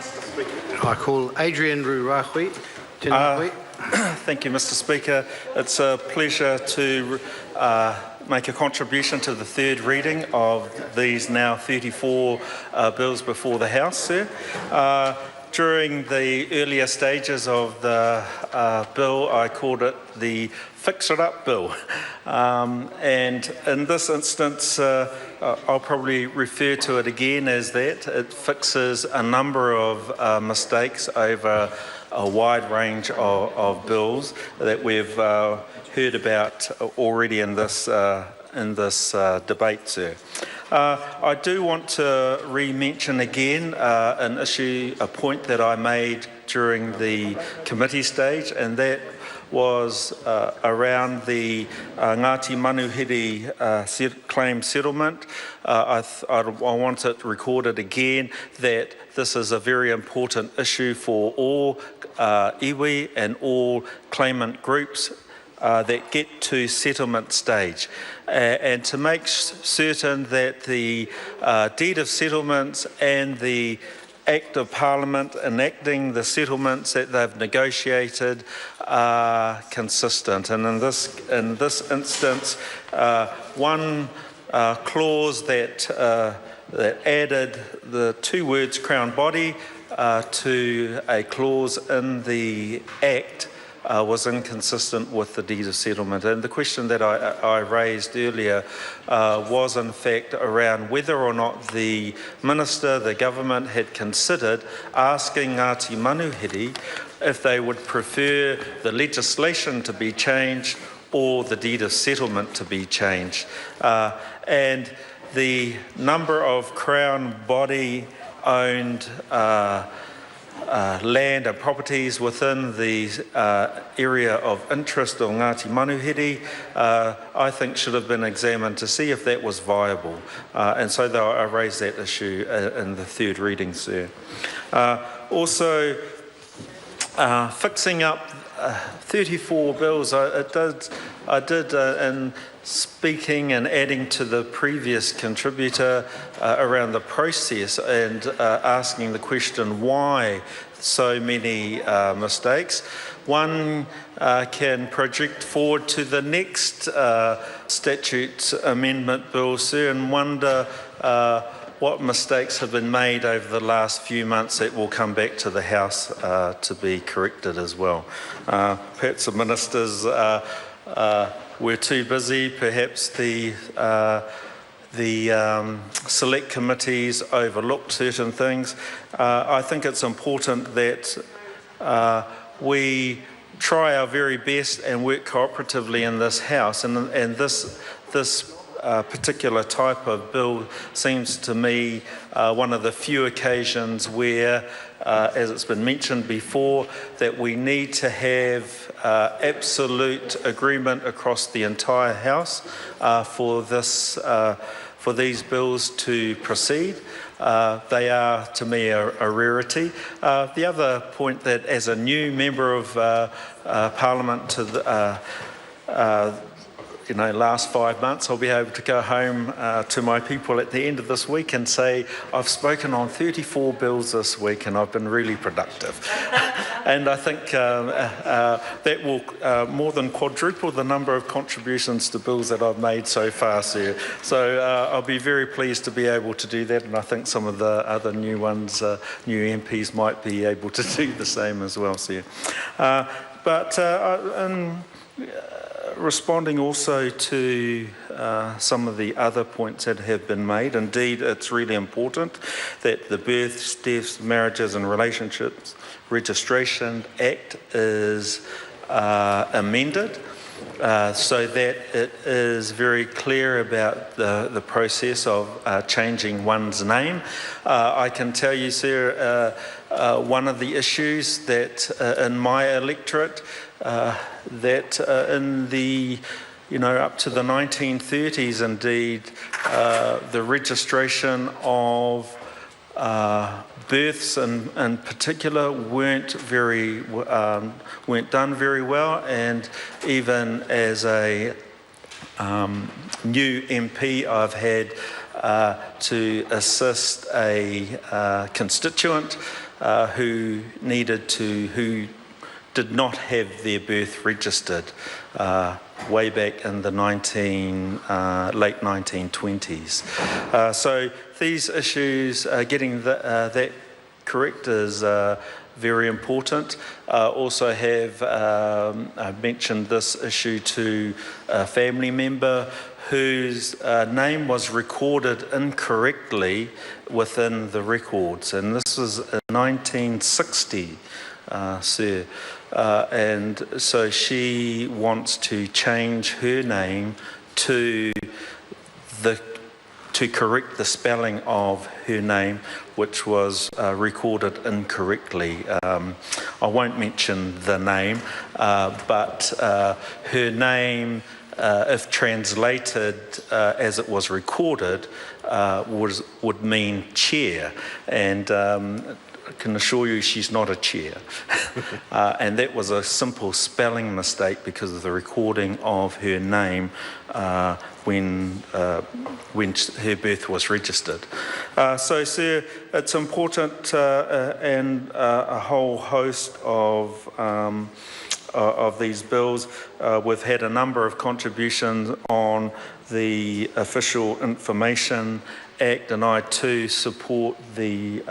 I call Adrian Rurahui. Thank you, Mr. Speaker. It's a pleasure to make a contribution to the third reading of these now 34 bills before the House, sir. During the earlier stages of the bill, I called it the Fix It Up Bill. And in this instance, I'll probably refer to it again as that. It fixes a number of mistakes over a wide range of bills that we've heard about already in this debate, sir. I do want to re-mention again a point that I made during the committee stage, and that was around the Ngāti Manuhiri claim settlement. I want it recorded again that this is a very important issue for all iwi and all claimant groups that get to settlement stage, and to make certain that the deed of settlements and the Act of Parliament enacting the settlements that they've negotiated are consistent. And in this instance, one clause that added the two words Crown Body to a clause in the Act was inconsistent with the deed of settlement. And the question that I raised earlier was in fact around whether or not the Minister, the government, had considered asking Ngāti Manuhiri if they would prefer the legislation to be changed or the deed of settlement to be changed. And the number of Crown Body owned land and properties within the area of interest of Ngāti Manuhiri, I think should have been examined to see if that was viable. And so I raised that issue in the third reading, sir. Also, fixing up 34 bills, I did in speaking and adding to the previous contributor around the process and asking the question why so many mistakes. One can project forward to the next Statutes Amendment Bill, sir, and wonder what mistakes have been made over the last few months that will come back to the House to be corrected as well. Perhaps the ministers were too busy, perhaps the select committees overlooked certain things. I think it's important that we try our very best and work cooperatively in this House, and this particular type of bill seems to me one of the few occasions where, as it's been mentioned before, that we need to have absolute agreement across the entire House for these bills to proceed. They are, to me, a rarity. The other point that, as a new member of Parliament to the last 5 months, I'll be able to go home to my people at the end of this week and say, I've spoken on 34 bills this week and I've been really productive. And I think that will more than quadruple the number of contributions to bills that I've made so far, sir. So I'll be very pleased to be able to do that, and I think some of the other new ones, new MPs might be able to do the same as well, sir. Responding also to some of the other points that have been made, indeed it's really important that the Births, Deaths, Marriages and Relationships Registration Act is amended so that it is very clear about the process of changing one's name. I can tell you, sir, one of the issues that in my electorate that in the up to the 1930s, indeed, the registration of births in particular weren't done very well, and even as a new MP, I've had to assist a constituent who did not have their birth registered way back in the late 1920s. So these issues, getting that correct is very important. Also have I mentioned this issue to a family member whose name was recorded incorrectly within the records, and this was in 1960, sir. And so she wants to change her name to correct the spelling of her name, which was recorded incorrectly. I won't mention the name, but her name, if translated as it was recorded, would mean chair, and I can assure you she's not a chair. And that was a simple spelling mistake because of the recording of her name when her birth was registered. So, sir, it's important, and a whole host of these bills. We've had a number of contributions on the Official Information Act, and I too support the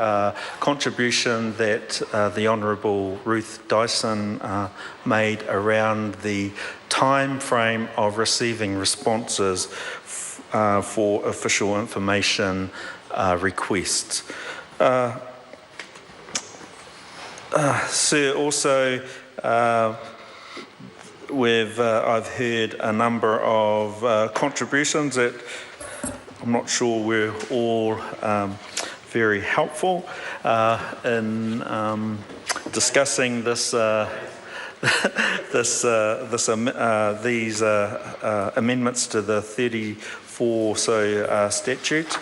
contribution that the Honourable Ruth Dyson made around the time frame of receiving responses for official information requests. Sir, also I've heard a number of contributions that I'm not sure we're all very helpful in discussing these amendments to the 34 statute.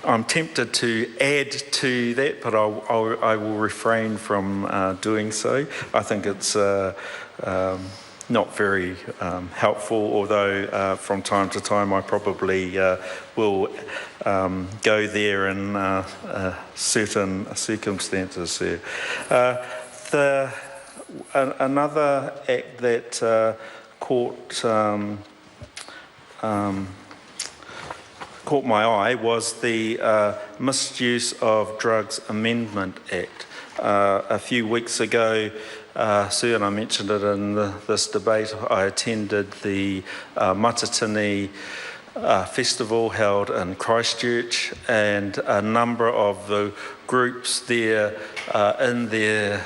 I'm tempted to add to that, but I will refrain from doing so. I think it's not very helpful, although from time to time I probably will go there in certain circumstances. Another act that caught my eye was the Misuse of Drugs Amendment Act. A few weeks ago, sir, and I mentioned it in this debate, I attended the Matatini festival held in Christchurch, and a number of the groups there in their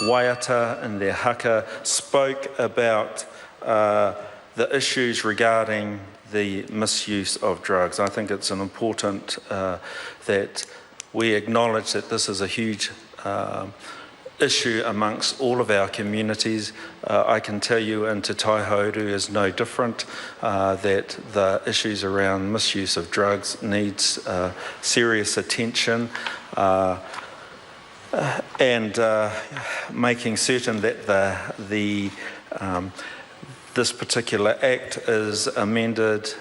waiata, in their haka, spoke about the issues regarding the misuse of drugs. I think it's important that we acknowledge that this is a huge issue amongst all of our communities. I can tell you in Te Taihauru is no different, that the issues around misuse of drugs needs serious attention, and making certain that this particular act is amended,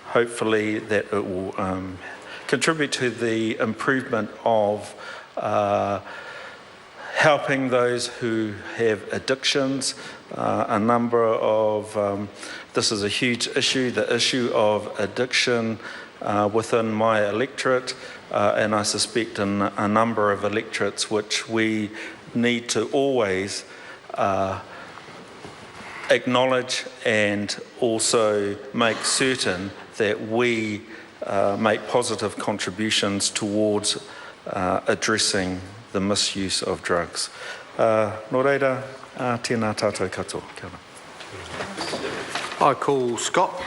hopefully that it will contribute to the improvement of helping those who have addictions. A number of, this is a huge issue, the issue of addiction within my electorate, and I suspect in a number of electorates which we need to always acknowledge and also make certain that we make positive contributions towards addressing the misuse of drugs. Nō reira, tēnā tātou katoa. Kia ora. I call Scott